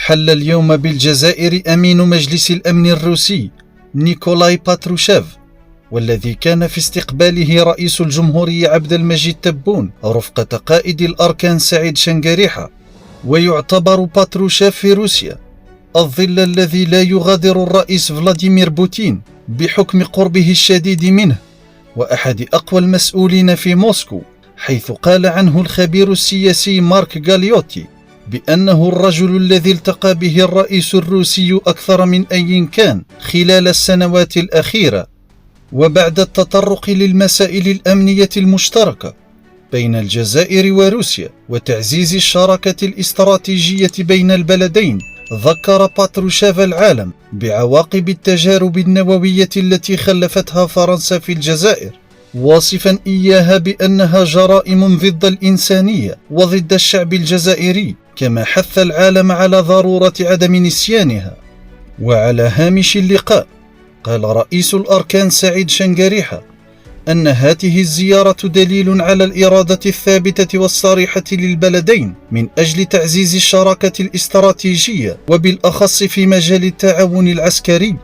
حل اليوم بالجزائر أمين مجلس الأمن الروسي نيكولاي باتروشيف، والذي كان في استقباله رئيس الجمهورية عبد المجيد تبون رفقة قائد الأركان سعيد شنقريحة. ويعتبر باتروشيف في روسيا الظل الذي لا يغادر الرئيس فلاديمير بوتين بحكم قربه الشديد منه، وأحد أقوى المسؤولين في موسكو، حيث قال عنه الخبير السياسي مارك غاليوتي بأنه الرجل الذي التقى به الرئيس الروسي أكثر من أي كان خلال السنوات الأخيرة. وبعد التطرق للمسائل الأمنية المشتركة بين الجزائر وروسيا وتعزيز الشراكة الاستراتيجية بين البلدين، ذكر باتروشيف العالم بعواقب التجارب النووية التي خلفتها فرنسا في الجزائر، واصفا إياها بأنها جرائم ضد الإنسانية وضد الشعب الجزائري، كما حث العالم على ضرورة عدم نسيانها. وعلى هامش اللقاء قال رئيس الأركان سعيد شنقريحة أن هذه الزيارة دليل على الإرادة الثابتة والصريحة للبلدين من أجل تعزيز الشراكة الاستراتيجية، وبالأخص في مجال التعاون العسكري